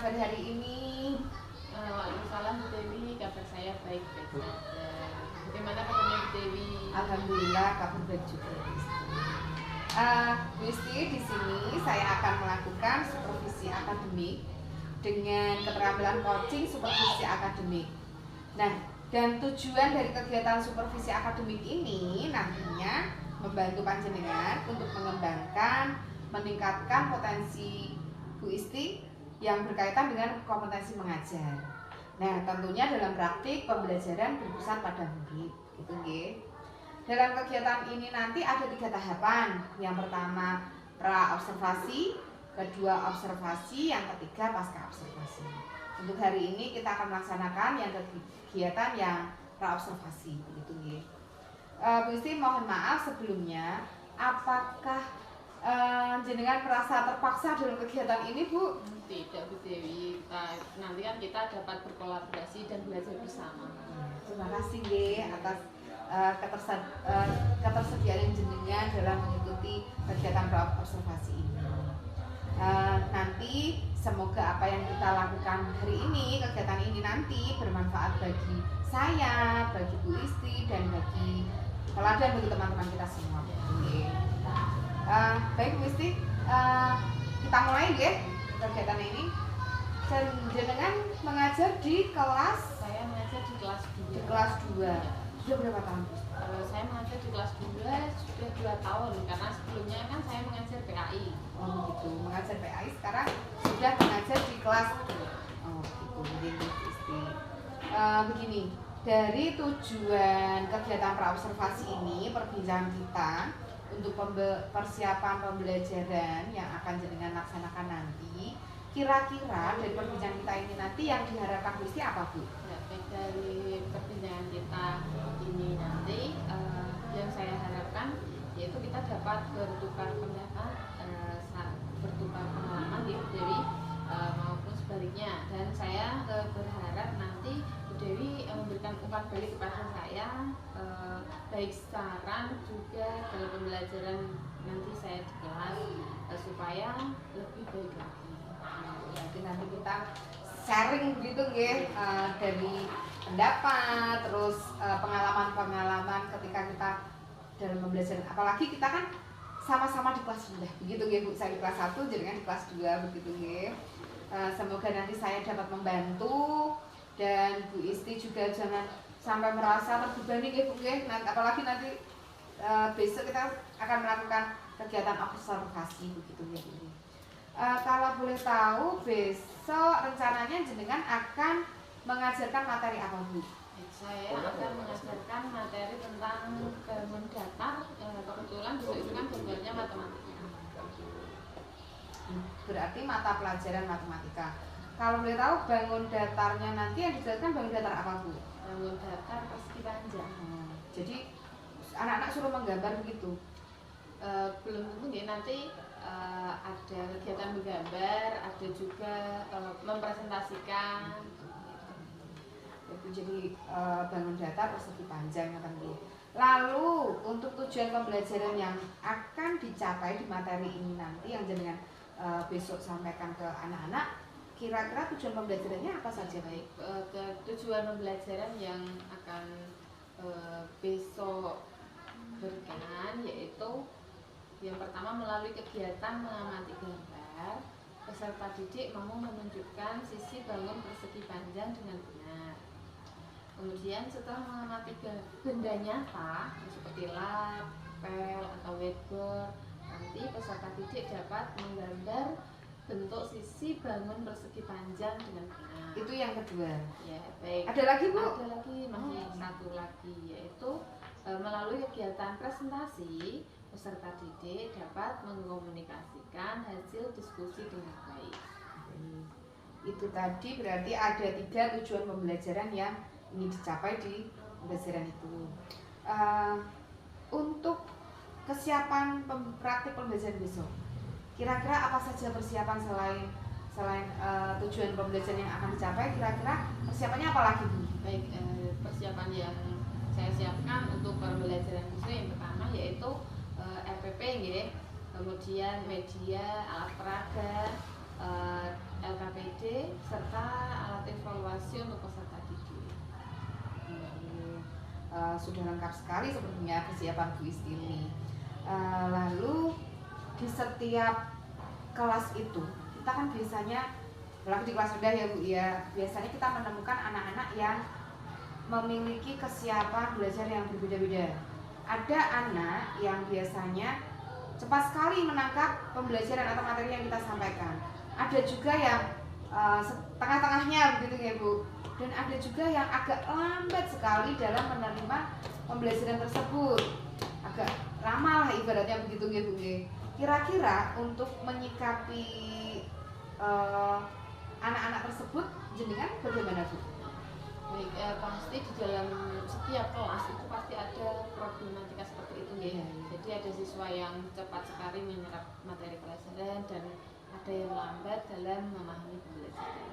kabar hari ini? Waalaikumsalam Bu Dewi, kabar saya baik-baik saja. Bagaimana kabarnya Bu Dewi? Alhamdulillah kabar baik juga. Bu Isti, di sini saya akan melakukan supervisi akademik dengan keterampilan coaching supervisi akademik. Nah, dan tujuan dari kegiatan supervisi akademik ini nantinya membantu panjenengan untuk mengembangkan, meningkatkan potensi Bu Isti yang berkaitan dengan kompetensi mengajar. Nah, tentunya dalam praktik pembelajaran berpusat pada murid, gitu nggih. Dalam kegiatan ini nanti ada 3 tahapan. Yang pertama pra observasi, kedua observasi, yang ketiga pasca observasi. Untuk hari ini kita akan melaksanakan yang kegiatan yang pra observasi, begitu nggih. Bu Isti mohon maaf sebelumnya, apakah jenengan merasa terpaksa dalam kegiatan ini, Bu? Tidak Bu Dewi, nanti kan kita dapat berkolaborasi dan belajar bersama. Terima kasih nggih atas ketersediaan jenengan dalam mengikuti kegiatan pra observasi ini. Nanti semoga apa yang kita lakukan hari ini, kegiatan ini nanti bermanfaat bagi saya, bagi Bu Isti, dan bagi teladan bagi teman-teman kita semua. Baik Bu Isti, kita mulai ya kegiatan ini. Jenengan mengajar di kelas? Saya mengajar di kelas 2. Di kelas 2. Sudah berapa tahun? Saya mengajar di kelas 2 sudah 2 tahun, karena sebelumnya kan saya mengajar PAI. Oh gitu, mengajar PAI sekarang sudah mengajar di kelas 2. Oh gitu, begini Isti. Begini, dari tujuan kegiatan praobservasi ini, perbincangan kita untuk persiapan pembelajaran yang akan jenengan laksanakan nanti, kira-kira dari perbincangan kita ini nanti yang diharapkan Bu Isti apa, Bu? Ya, dari perbincangan kita ini nanti yang saya harapkan yaitu kita dapat bertukar pendapat, bertukar pengalaman ya Bu Dewi, maupun sebaliknya. Dan saya berharap nanti Bu Dewi memberikan umpan balik kepada saya, baik saran juga dalam pembelajaran nanti saya di kelas, supaya lebih baik lagi. Jadi nanti kita sharing begitu nggih, dari pendapat, terus pengalaman-pengalaman ketika kita dalam pembelajaran, apalagi kita kan sama-sama di kelas rendah begitu nggih Bu. Saya di kelas 1, jenengan di kelas 2 begitu nggih. Semoga nanti saya dapat membantu dan Bu Isti juga jangan sampai merasa terbebani nggih Bu nggih. Apalagi nanti besok kita akan melakukan kegiatan observasi begitu nggih Bu. Kalau boleh tahu, besok rencananya jenengan akan mengajarkan materi apa Bu? Saya akan mengajarkan materi tentang bangun datar. Kebetulan besok itu kan gambarnya matematika. Berarti mata pelajaran matematika. Kalau boleh tahu, bangun datarnya nanti yang dijelaskan bangun datar apa Bu? Bangun datar persegi panjang. Jadi anak-anak suruh menggambar begitu? Belum tentu ya, nanti ada kegiatan menggambar, ada juga mempresentasikan. Jadi bangun datar persegi panjang kan Bu. Lalu untuk tujuan pembelajaran yang akan dicapai di materi ini nanti yang jenengan besok sampaikan ke anak-anak, kira-kira tujuan pembelajarannya apa saja? Baik, tujuan pembelajaran yang akan besok berikan yaitu yang pertama, melalui kegiatan mengamati gambar, peserta didik mau menunjukkan sisi bangun persegi panjang dengan benar. Kemudian setelah mengamati benda nyata seperti lap, pel, atau whiteboard, nanti peserta didik dapat menggambar bentuk sisi bangun persegi panjang dengan benar. Itu yang kedua. Ya, baik. Ada lagi Bu? Ada lagi, masih satu lagi, yaitu melalui kegiatan presentasi, peserta didik dapat mengkomunikasikan hasil diskusi dengan baik. Itu tadi berarti ada 3 tujuan pembelajaran yang ingin dicapai di pembelajaran itu. Untuk kesiapan praktik pembelajaran besok, kira-kira apa saja persiapan selain tujuan pembelajaran yang akan dicapai? Kira-kira persiapannya apa lagi Bu? Baik, persiapan yang saya siapkan untuk pembelajaran besok yang pertama yaitu RPP, kemudian media, alat peraga, LKPD serta alat evaluasi untuk peserta didik. Sudah lengkap sekali sepertinya persiapan Bu Isti ini. Lalu di setiap kelas itu kita kan biasanya, apalagi di kelas rendah ya Bu ya, biasanya kita menemukan anak-anak yang memiliki kesiapan belajar yang berbeda-beda. Ada anak yang biasanya cepat sekali menangkap pembelajaran atau materi yang kita sampaikan. Ada juga yang tengah-tengahnya begitu ya Bu. Dan ada juga yang agak lambat sekali dalam menerima pembelajaran tersebut. Agak lama lah ibaratnya begitu ya Bu. Kira-kira untuk menyikapi anak-anak tersebut jenengan bagaimana Bu? Baik, pasti di dalam setiap kelas itu pasti ada problematika seperti itu ya. Jadi ada siswa yang cepat sekali menyerap materi pelajaran dan ada yang lambat dalam memahami pembelajaran.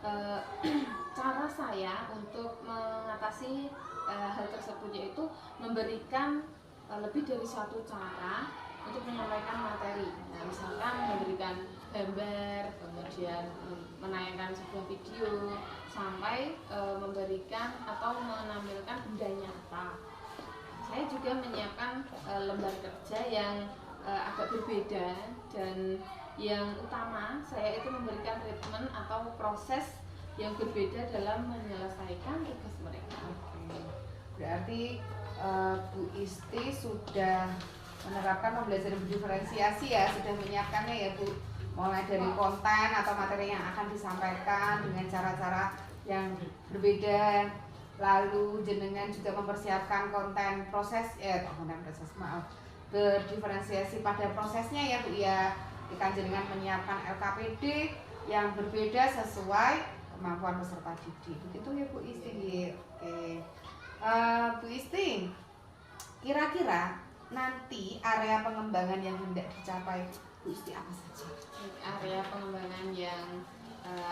Nah, cara saya untuk mengatasi hal tersebut yaitu memberikan lebih dari satu cara untuk menyampaikan materi. Nah, misalkan memberikan gambar, kemudian menayangkan sebuah video, sampai memberikan atau menampilkan benda nyata. Saya juga menyiapkan lembar kerja yang agak berbeda, dan yang utama saya itu memberikan treatment atau proses yang berbeda dalam menyelesaikan tugas mereka. Berarti Bu Isti sudah menerapkan pembelajaran berdiferensiasi ya, sudah menyiapkannya ya Bu, mulai dari konten atau materi yang akan disampaikan dengan cara-cara yang berbeda. Lalu jenengan juga mempersiapkan konten proses berdiferensiasi pada prosesnya ya Bu ya. Kita jenengan menyiapkan LKPD yang berbeda sesuai kemampuan peserta didik. Begitu ya Bu Isti. Oke. Bu Isti, kira-kira nanti area pengembangan yang hendak dicapai Bu Isti apa saja? Area pengembangan yang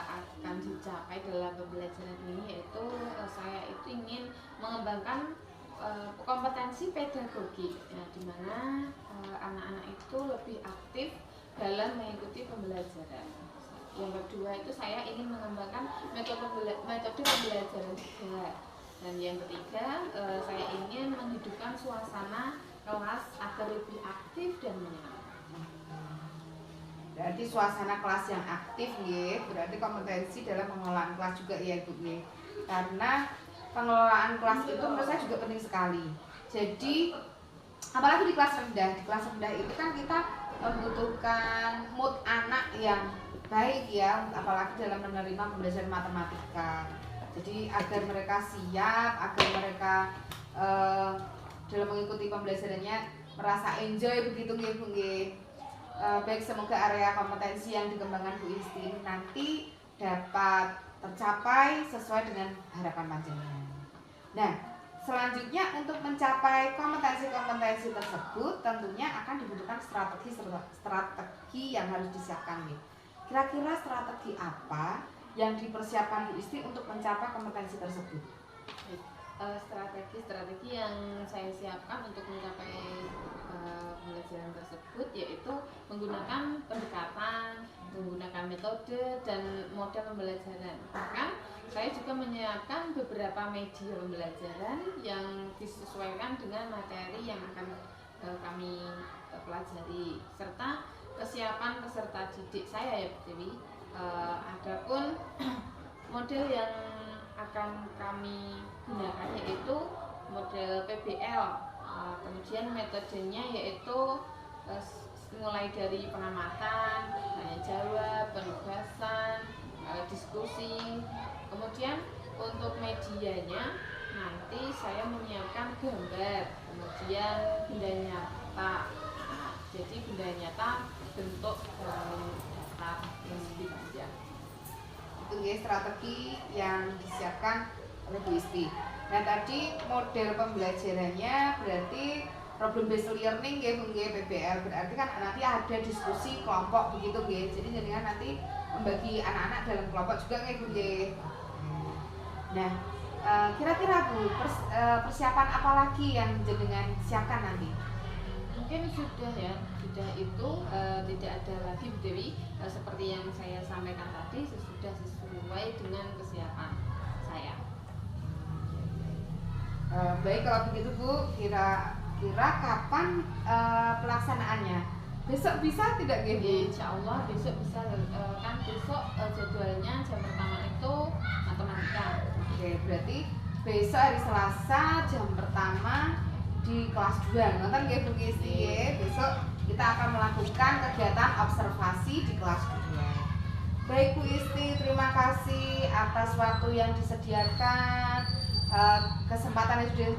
akan dicapai dalam pembelajaran ini yaitu saya itu ingin mengembangkan kompetensi pedagogi, di mana anak-anak itu lebih aktif dalam mengikuti pembelajaran. Yang kedua itu saya ingin mengembangkan metode pembelajaran juga. Dan yang ketiga, saya ingin menghidupkan suasana kelas agar lebih aktif dan menyenangkan. Berarti suasana kelas yang aktif ya, berarti kompetensi dalam pengelolaan kelas juga ya Bu ya. Karena pengelolaan kelas itu menurut saya juga penting sekali. Jadi apalagi di kelas rendah itu kan kita membutuhkan mood anak yang baik ya, apalagi dalam menerima pembelajaran matematika. Jadi agar mereka siap, agar mereka dalam mengikuti pembelajarannya merasa enjoy begitu ya Bu. Baik, semoga area kompetensi yang dikembangkan Bu Isti nanti dapat tercapai sesuai dengan harapan panjenengan. Nah, selanjutnya untuk mencapai kompetensi-kompetensi tersebut tentunya akan dibutuhkan strategi yang harus disiapkan nih. Kira-kira strategi apa yang dipersiapkan Bu Isti untuk mencapai kompetensi tersebut? Strategi yang saya siapkan untuk mencapai pembelajaran tersebut yaitu menggunakan pendekatan, menggunakan metode dan model pembelajaran. Bahkan saya juga menyiapkan beberapa media pembelajaran yang disesuaikan dengan materi yang akan kami pelajari, serta kesiapan peserta didik saya ya Bu Dewi. Adapun model yang akan kami gunakan yaitu model PBL, kemudian metodenya yaitu mulai dari pengamatan, tanya jawab, penugasan, diskusi. Kemudian untuk medianya nanti saya menyiapkan gambar, kemudian benda nyata. Jadi benda nyata bentuk daftar saja. Itu ya strategi yang disiapkan oleh Bu Isti. Nah, tadi model pembelajarannya berarti problem based learning ya Bu, PBL. Berarti kan nanti ada diskusi kelompok begitu ya. Jadi jenengan nanti membagi anak-anak dalam kelompok juga ya Bu. Nah, kira-kira Bu, persiapan apa lagi yang jenengan siapkan nanti? Mungkin sudah ya, sudah itu tidak ada lagi Bu Dewi, seperti yang saya sampaikan tadi, sudah sesuai dengan kesiapan saya. Baik, kalau begitu Bu, kira-kira kapan pelaksanaannya? Besok bisa tidak Bu? Insya Allah besok bisa, kan besok jadwalnya jam pertama itu matematika. Oke, berarti besok hari Selasa jam pertama di kelas 2. Nonton nggih Bu Kisti ya. Besok kita akan melakukan kegiatan observasi di kelas 2. Baik Bu Isti, terima kasih atas waktu yang disediakan, kesempatan yang sudah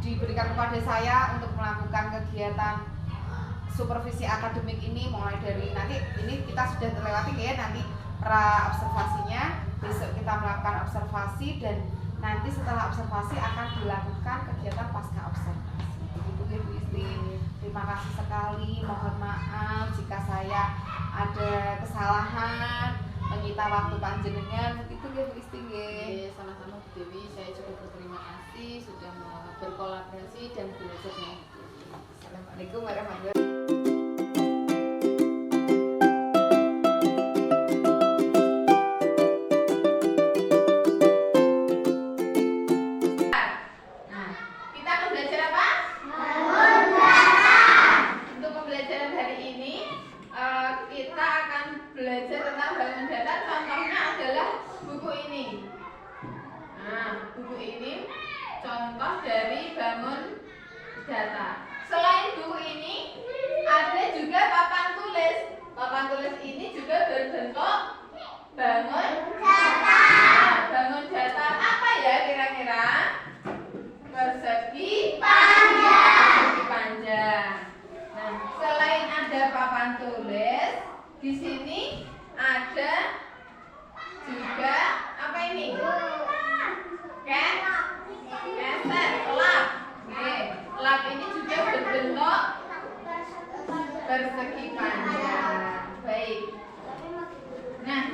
diberikan kepada saya untuk melakukan kegiatan supervisi akademik ini, mulai dari nanti ini kita sudah terlewati ya nanti pra observasinya. Besok kita melakukan observasi dan nanti setelah observasi akan dilakukan kegiatan pasca observasi. Begitu ya Bu Isti. Terima kasih sekali. Mohon maaf jika saya ada kesalahan menyita waktu panjenengan. Begitu ya Bu Isti. Sama-sama Bu Dewi. Saya juga berterima kasih sudah berkolaborasi dan belajar dengan Bu Dewi. Assalamualaikum warahmatullahi wabarakatuh. Belajar tentang bangun data, contohnya adalah buku ini. Nah, buku ini contoh dari bangun data. Selain buku ini, ada juga papan tulis. Papan tulis ini juga berbentuk bangun data. Nah, bangun data apa ya kira-kira? Persegi panjang. Persegi panjang. Nah, selain ada papan tulis, di sini ada juga apa ini? Keset, lap. Oke, lap ini juga berbentuk persegi panjang. Baik. Nah,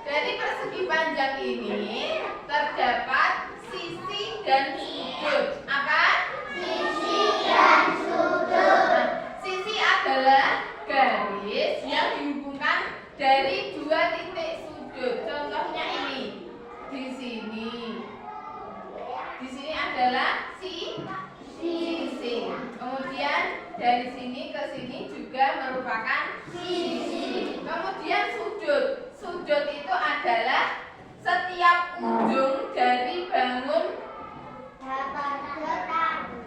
dari persegi panjang ini terdapat sisi dan sudut. Apa? Sisi dan sudut. Nah, sisi adalah garis yang dihubungkan dari dua titik sudut. Contohnya ini. Di sini adalah sisi. Kemudian dari sini ke sini juga merupakan sisi. Kemudian sudut. Sudut itu adalah setiap ujung dari bangun data.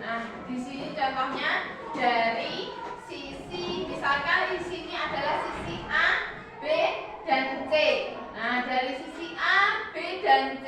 Nah, di sini contohnya dari sisi, misalkan di sini adalah sisi A, B, dan C. Nah, dari sisi A, B, dan C